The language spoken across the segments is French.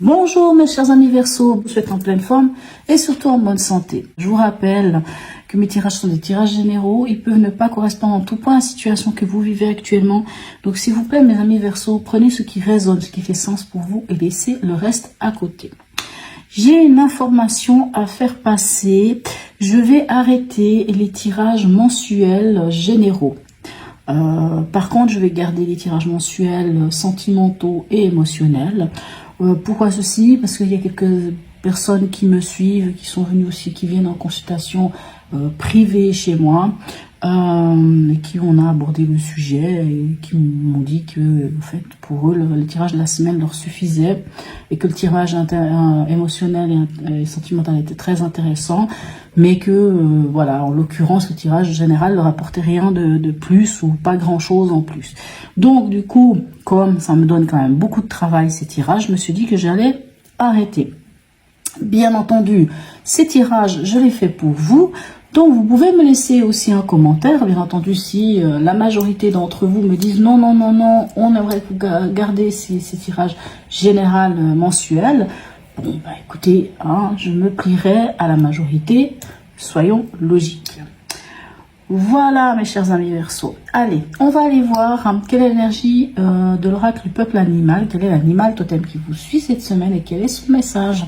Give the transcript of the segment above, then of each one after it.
Bonjour mes chers amis Verseau, je vous souhaite en pleine forme et surtout en bonne santé. Je vous rappelle que mes tirages sont des tirages généraux, ils peuvent ne pas correspondre en tout point à la situation que vous vivez actuellement. Donc s'il vous plaît mes amis Verseau, prenez ce qui résonne, ce qui fait sens pour vous et laissez le reste à côté. J'ai une information à faire passer, je vais arrêter les tirages mensuels généraux. Par contre, je vais garder les tirages mensuels sentimentaux et émotionnels. Pourquoi ceci? Parce qu'il y a quelques personnes qui me suivent, qui sont venues aussi, qui viennent en consultation privée chez moi, et qui on a abordé le sujet et qui m'ont dit que, en fait, pour eux, le tirage de la semaine leur suffisait et que le tirage émotionnel et sentimental était très intéressant, mais que, voilà, en l'occurrence, le tirage général leur apportait rien de plus ou pas grand-chose en plus. Donc, du coup, comme ça me donne quand même beaucoup de travail, ces tirages, je me suis dit que j'allais arrêter. Bien entendu, ces tirages, je les fais pour vous. Donc, vous pouvez me laisser aussi un commentaire, bien entendu, si la majorité d'entre vous me disent non, non, non, non, on aimerait garder ces tirages généraux mensuels. Bon, bah écoutez, hein, je me plierai à la majorité, soyons logiques. Voilà, mes chers amis Verseau. Allez, on va aller voir hein, quelle est l'énergie de l'oracle du peuple animal, quel est l'animal totem qui vous suit cette semaine et quel est son message.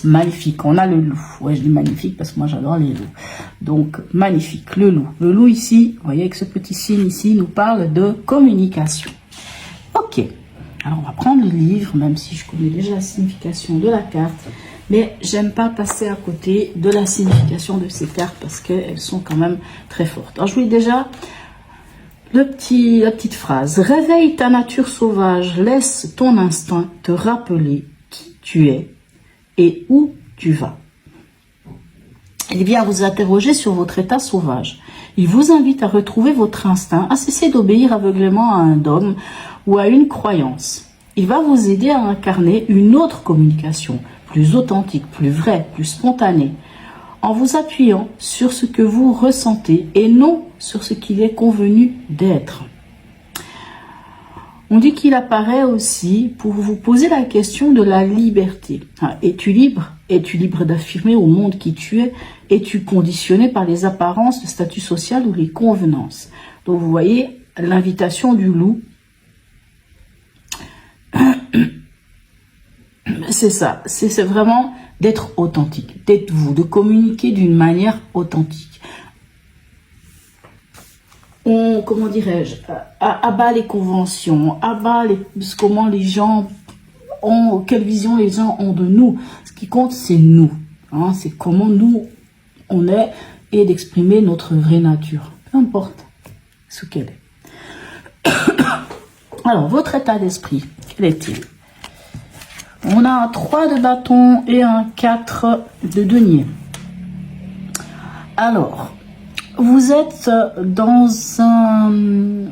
Magnifique, on a le loup. Ouais, je dis magnifique parce que moi j'adore les loups. Donc, magnifique, le loup. Le loup ici, vous voyez, avec ce petit signe ici, nous parle de communication. Ok, alors on va prendre le livre, même si je connais déjà la signification de la carte. Mais j'aime pas passer à côté de la signification de ces cartes parce qu'elles sont quand même très fortes. Alors je vous lis déjà la petite phrase. Réveille ta nature sauvage, laisse ton instinct te rappeler qui tu es et où tu vas. Il vient vous interroger sur votre état sauvage. Il vous invite à retrouver votre instinct, à cesser d'obéir aveuglément à un dogme ou à une croyance. Il va vous aider à incarner une autre communication, plus authentique, plus vraie, plus spontanée, en vous appuyant sur ce que vous ressentez et non sur ce qu'il est convenu d'être. On dit qu'il apparaît aussi pour vous poser la question de la liberté. Es-tu libre? Es-tu libre d'affirmer au monde qui tu es? Es-tu conditionné par les apparences, le statut social ou les convenances? Donc vous voyez l'invitation du loup. C'est ça, c'est vraiment d'être authentique, d'être vous, de communiquer d'une manière authentique. On, comment dirais-je, abat les conventions, abat comment les gens ont, quelle vision les gens ont de nous. Ce qui compte, c'est nous, hein, c'est comment nous on est et d'exprimer notre vraie nature, peu importe ce qu'elle est. Alors, votre état d'esprit, quel est-il? On a un 3 de bâton et un 4 de denier. Alors, vous êtes dans un...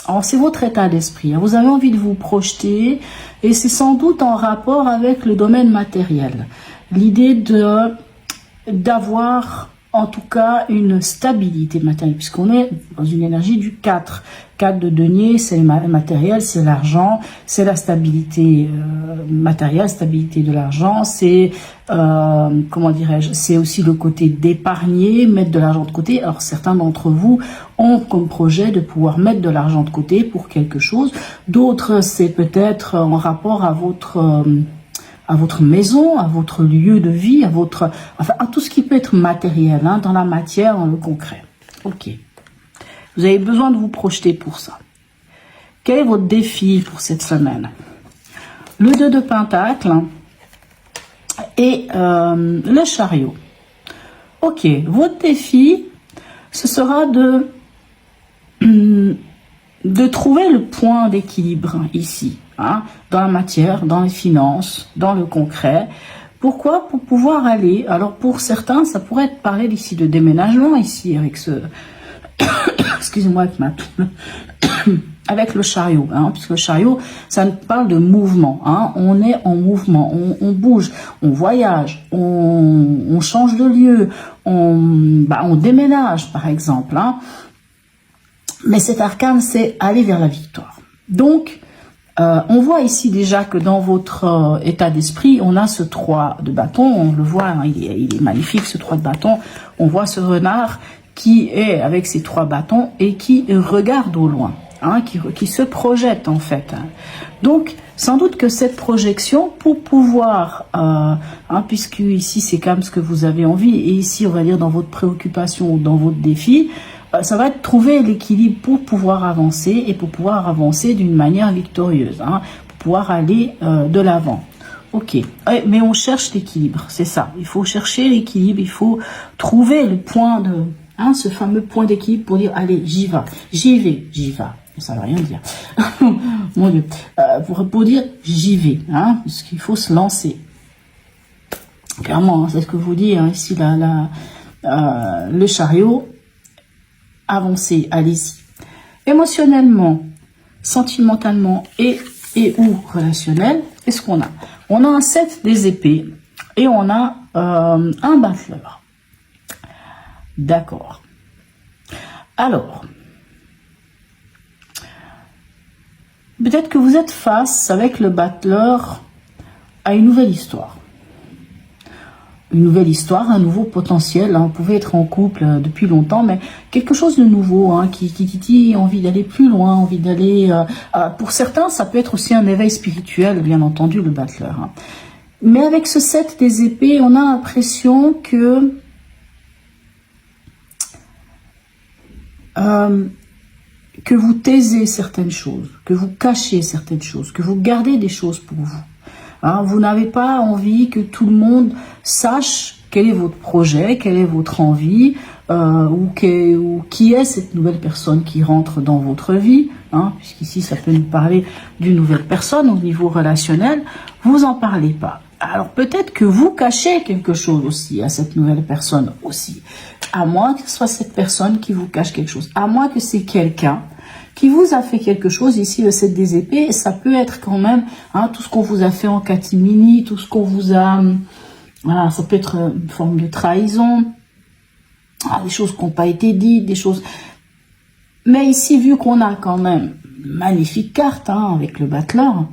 Alors, c'est votre état d'esprit. Vous avez envie de vous projeter et c'est sans doute en rapport avec le domaine matériel. L'idée d'avoir en tout cas une stabilité matérielle, puisqu'on est dans une énergie du 4. 4 de denier, c'est le matériel, c'est l'argent, c'est la stabilité matérielle, stabilité de l'argent, c'est, comment dirais-je, c'est aussi le côté d'épargner, mettre de l'argent de côté. Alors certains d'entre vous ont comme projet de pouvoir mettre de l'argent de côté pour quelque chose. D'autres, c'est peut-être en rapport à votre maison, à votre lieu de vie, enfin, à tout ce qui peut être matériel, hein, dans la matière, dans le concret. Ok. Vous avez besoin de vous projeter pour ça. Quel est votre défi pour cette semaine? Le 2 de Pentacle et le chariot. Ok. Votre défi, ce sera de trouver le point d'équilibre ici, hein, dans la matière, dans les finances, dans le concret. Pourquoi? Pour pouvoir aller, alors pour certains, ça pourrait être parler ici de déménagement, ici, avec ce... Excusez-moi, avec le chariot, hein, puisque le chariot, ça nous parle de mouvement, hein, on est en mouvement, on bouge, on voyage, on change de lieu, on déménage, par exemple, hein. Mais cet arcane, c'est aller vers la victoire. Donc, On voit ici déjà que dans votre état d'esprit, on a ce 3 de bâton, on le voit, hein, il est magnifique ce 3 de bâton. On voit ce renard qui est avec ses 3 bâtons et qui regarde au loin, hein, qui se projette en fait. Donc, sans doute que cette projection, pour pouvoir, puisque ici c'est quand même ce que vous avez envie, et ici on va dire dans votre préoccupation ou dans votre défi, ça va être trouver l'équilibre pour pouvoir avancer et pour pouvoir avancer d'une manière victorieuse, hein, pour pouvoir aller de l'avant. Ok, mais on cherche l'équilibre, c'est ça. Il faut chercher l'équilibre, il faut trouver le point de, hein, ce fameux point d'équilibre pour dire allez, j'y vais, j'y vais. Ça ne veut rien dire. Mon Dieu, pour dire j'y vais, hein, parce qu'il faut se lancer. Clairement, hein, c'est ce que je vous dis hein, ici, le chariot. Avancez, allez-y. Émotionnellement, sentimentalement et ou relationnel, qu'est-ce qu'on a? On a un 7 des épées et on a un battleur. D'accord. Alors, peut-être que vous êtes face avec le battleur à une nouvelle histoire. Une nouvelle histoire, un nouveau potentiel. Hein. Vous pouvez être en couple depuis longtemps, mais quelque chose de nouveau hein, qui envie d'aller plus loin, envie d'aller... pour certains, ça peut être aussi un éveil spirituel, bien entendu, le battleur. Hein. Mais avec ce 7 des épées, on a l'impression que... que vous taisez certaines choses, que vous cachez certaines choses, que vous gardez des choses pour vous. Hein, vous n'avez pas envie que tout le monde sache quel est votre projet, quelle est votre envie, ou qui est cette nouvelle personne qui rentre dans votre vie, hein, puisqu'ici ça peut nous parler d'une nouvelle personne au niveau relationnel, vous en parlez pas. Alors peut-être que vous cachez quelque chose aussi à cette nouvelle personne aussi, à moins que ce soit cette personne qui vous cache quelque chose, à moins que c'est quelqu'un qui vous a fait quelque chose, ici le 7 des épées, et ça peut être quand même hein, tout ce qu'on vous a fait en catimini, tout ce qu'on vous a... Voilà, ça peut être une forme de trahison, des choses qui n'ont pas été dites, des choses... Mais ici, vu qu'on a quand même une magnifique carte hein, avec le battleur,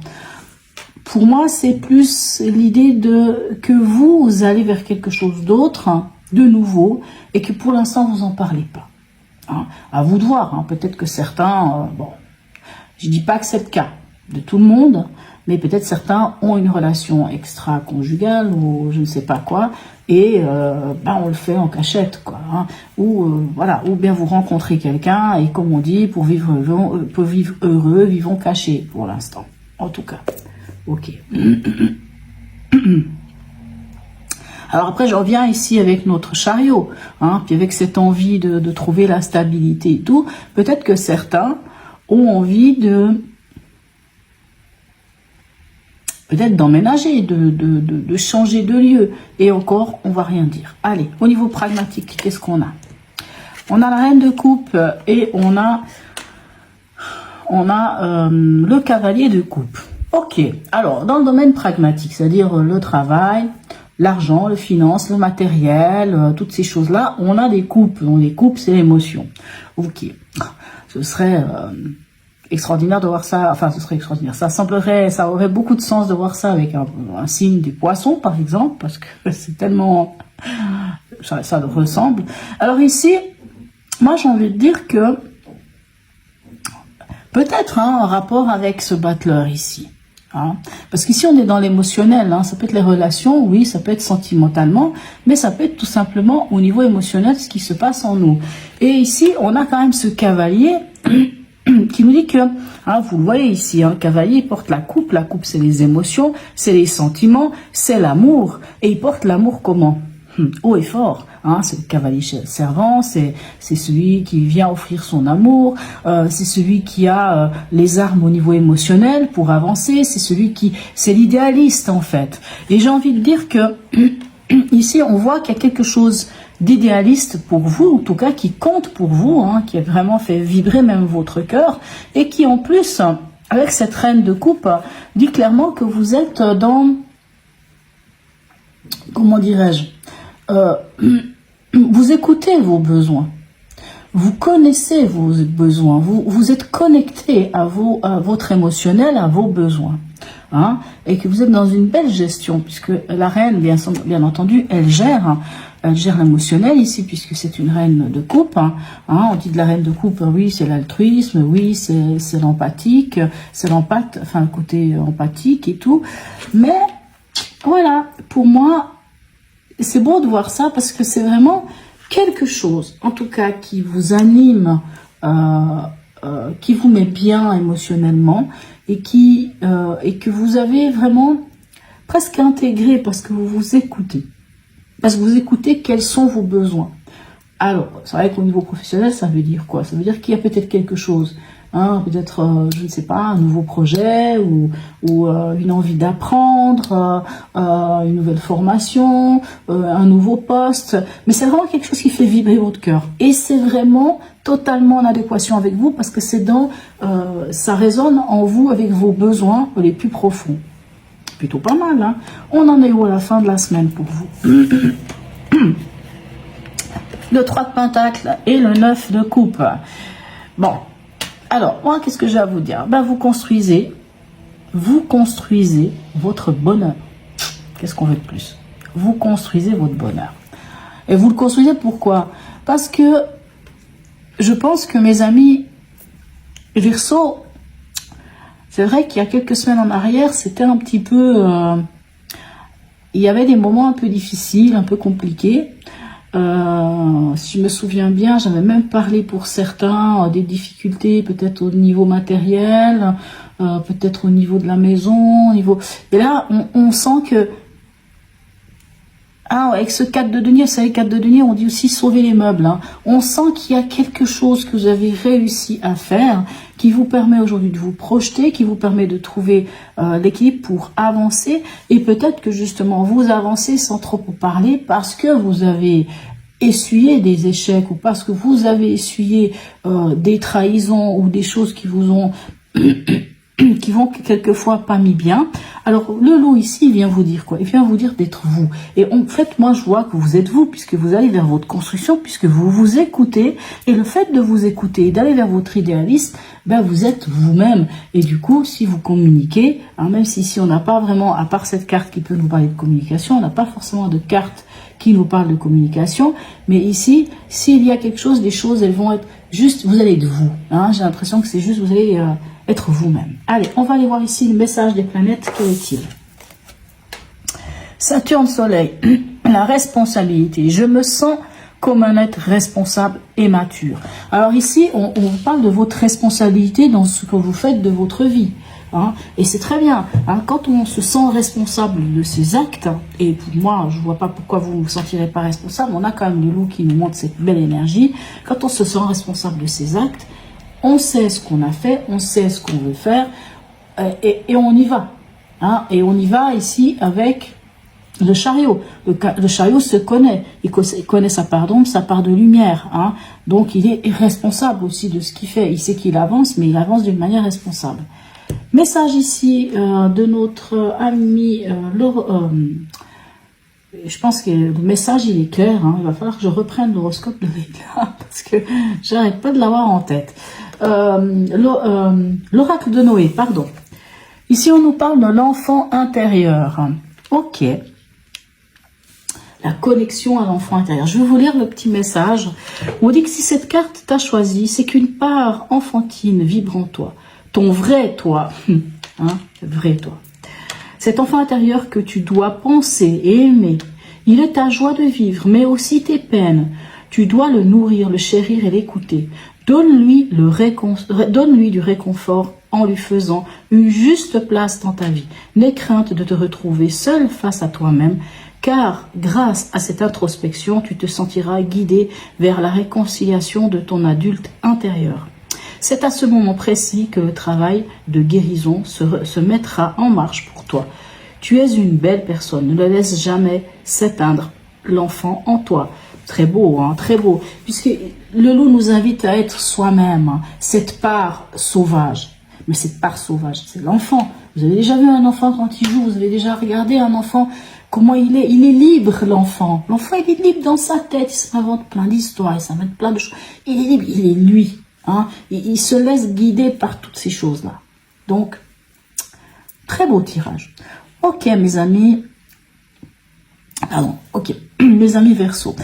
pour moi, c'est plus l'idée de que vous allez vers quelque chose d'autre, hein, de nouveau, et que pour l'instant, vous n'en parlez pas. Hein, à vous de voir, hein, peut-être que certains, bon, je dis pas que c'est le cas de tout le monde, mais peut-être certains ont une relation extra-conjugale ou je ne sais pas quoi, et on le fait en cachette, quoi. Hein, ou voilà, ou bien vous rencontrez quelqu'un et comme on dit, pour vivre heureux, vivons cachés pour l'instant, en tout cas. Ok. Alors après, je reviens ici avec notre chariot, hein, puis avec cette envie de trouver la stabilité et tout. Peut-être que certains ont envie de... peut-être d'emménager, de changer de lieu. Et encore, on va rien dire. Allez, au niveau pragmatique, qu'est-ce qu'on a? On a la reine de coupe et on a le cavalier de coupe. Ok, alors dans le domaine pragmatique, c'est-à-dire le travail, l'argent, le finance, le matériel, toutes ces choses-là, on a des coupes. Donc les coupes, c'est l'émotion. Ok, ce serait extraordinaire de voir ça. Enfin, ce serait extraordinaire. Ça aurait beaucoup de sens de voir ça avec un signe des poissons, par exemple, parce que c'est tellement... ça ressemble. Alors ici, moi j'ai envie de dire que peut-être un rapport avec ce battleur ici. Hein, parce qu'ici on est dans l'émotionnel, hein, ça peut être les relations, oui, ça peut être sentimentalement, mais ça peut être tout simplement au niveau émotionnel ce qui se passe en nous. Et ici on a quand même ce cavalier qui nous dit que, hein, vous le voyez ici, un cavalier il porte la coupe c'est les émotions, c'est les sentiments, c'est l'amour, et il porte l'amour comment? Haut et fort. Hein, c'est le cavalier servant, c'est celui qui vient offrir son amour, c'est celui qui a les armes au niveau émotionnel pour avancer, c'est l'idéaliste en fait. Et j'ai envie de dire que ici on voit qu'il y a quelque chose d'idéaliste pour vous, en tout cas qui compte pour vous, hein, qui a vraiment fait vibrer même votre cœur, et qui en plus, avec cette reine de coupe, dit clairement que vous êtes dans, comment dirais-je, vous écoutez vos besoins. vous connaissez vos besoins, vous êtes connecté à votre émotionnel, à vos besoins, hein, et que vous êtes dans une belle gestion, puisque la reine, bien entendu, elle gère l'émotionnel ici, puisque c'est une reine de coupe, hein, on dit de la reine de coupe, oui, c'est l'altruisme, oui, c'est l'empathique, c'est l'empathe, enfin, le côté empathique et tout, mais voilà, pour moi, c'est beau de voir ça, parce que c'est vraiment quelque chose, en tout cas, qui vous anime, qui vous met bien émotionnellement, et que vous avez vraiment presque intégré, parce que vous vous écoutez. Parce que vous écoutez quels sont vos besoins. Alors, c'est vrai qu'au niveau professionnel, ça veut dire quoi? Ça veut dire qu'il y a peut-être quelque chose, hein, peut-être, je ne sais pas, un nouveau projet ou une envie d'apprendre, une nouvelle formation, un nouveau poste. Mais c'est vraiment quelque chose qui fait vibrer votre cœur. Et c'est vraiment totalement en adéquation avec vous, parce que c'est ça résonne en vous avec vos besoins les plus profonds. Plutôt pas mal, hein. On en est où à la fin de la semaine pour vous? Le 3 de Pentacle et le 9 de Coupe. Bon, alors, moi, qu'est-ce que j'ai à vous dire? Ben, vous construisez votre bonheur. Qu'est-ce qu'on veut de plus? Vous construisez votre bonheur. Et vous le construisez pourquoi? Parce que je pense que mes amis Verseau, c'est vrai qu'il y a quelques semaines en arrière, c'était un petit peu... il y avait des moments un peu difficiles, un peu compliqués. Si je me souviens bien, j'avais même parlé pour certains des difficultés, peut-être au niveau matériel, peut-être au niveau de la maison, Et là, on sent que... Ah, avec ce 4 de denier, vous savez, 4 de denier, on dit aussi sauver les meubles, hein. On sent qu'il y a quelque chose que vous avez réussi à faire, qui vous permet aujourd'hui de vous projeter, qui vous permet de trouver l'équilibre pour avancer, et peut-être que justement vous avancez sans trop vous parler, parce que vous avez essuyé des échecs, ou parce que vous avez essuyé des trahisons, ou des choses qui vous ont... qui vont quelquefois pas mis bien. Alors le loup ici, il vient vous dire quoi? Il vient vous dire d'être vous. Et en fait, moi je vois que vous êtes vous, puisque vous allez vers votre construction, puisque vous vous écoutez. Et le fait de vous écouter et d'aller vers votre idéaliste, ben vous êtes vous-même. Et du coup, si vous communiquez, hein, même si ici on n'a pas vraiment, à part cette carte qui peut nous parler de communication, on n'a pas forcément de carte qui nous parle de communication, mais ici, s'il y a quelque chose, des choses, elles vont être juste, vous allez être vous, hein, j'ai l'impression que c'est juste, vous allez être vous-même. Allez, on va aller voir ici le message des planètes, quel est-il? Saturne, Soleil, la responsabilité, je me sens comme un être responsable et mature. Alors ici, on parle de votre responsabilité dans ce que vous faites de votre vie. Hein, et c'est très bien, hein, quand on se sent responsable de ses actes, et pour moi, je vois pas pourquoi vous ne vous sentirez pas responsable, on a quand même le loup qui nous montre cette belle énergie. Quand on se sent responsable de ses actes, on sait ce qu'on a fait, on sait ce qu'on veut faire, et on y va. Hein, et on y va ici avec le chariot. Le chariot se connaît, il connaît sa part d'ombre, sa part de lumière. Hein, donc il est responsable aussi de ce qu'il fait, il sait qu'il avance, mais il avance d'une manière responsable. Message ici de notre ami je pense que le message il est clair, hein, il va falloir que je reprenne l'horoscope de Leïla parce que j'arrête pas de l'avoir en tête. L'oracle de Noé, pardon. Ici on nous parle de l'enfant intérieur. Ok. La connexion à l'enfant intérieur. Je vais vous lire le petit message. On dit que si cette carte t'a choisi, c'est qu'une part enfantine vibre en toi. Ton vrai toi, hein, vrai toi. Cet enfant intérieur que tu dois penser et aimer, il est ta joie de vivre, mais aussi tes peines. Tu dois le nourrir, le chérir et l'écouter. Donne-lui du réconfort en lui faisant une juste place dans ta vie. N'aie crainte de te retrouver seul face à toi-même, car grâce à cette introspection, tu te sentiras guidé vers la réconciliation de ton adulte intérieur. C'est à ce moment précis que le travail de guérison se mettra en marche pour toi. Tu es une belle personne, ne laisse jamais s'éteindre l'enfant en toi. Très beau, hein, très beau. Puisque le loup nous invite à être soi-même, hein, cette part sauvage. Mais cette part sauvage, c'est l'enfant. Vous avez déjà vu un enfant quand il joue, vous avez déjà regardé un enfant comment il est libre, l'enfant. L'enfant, il est libre dans sa tête, il s'invente plein d'histoires, il s'invente plein de choses. Il est libre, il est lui. Hein. Il se laisse guider par toutes ces choses-là. Donc, très beau tirage. Ok, mes amis. Pardon, ok, mes amis Verseau.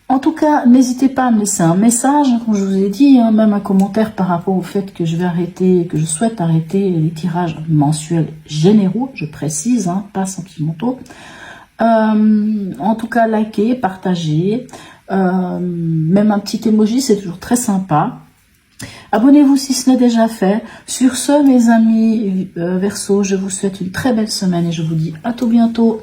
En tout cas, n'hésitez pas à me laisser un message, comme je vous ai dit, hein, même un commentaire par rapport au fait que je vais arrêter, que je souhaite arrêter les tirages mensuels généraux, je précise, hein, pas sentimentaux. En tout cas, likez, partagez, même un petit emoji, c'est toujours très sympa. Abonnez-vous si ce n'est déjà fait. Sur ce, mes amis Verseau, je vous souhaite une très belle semaine et je vous dis à tout bientôt.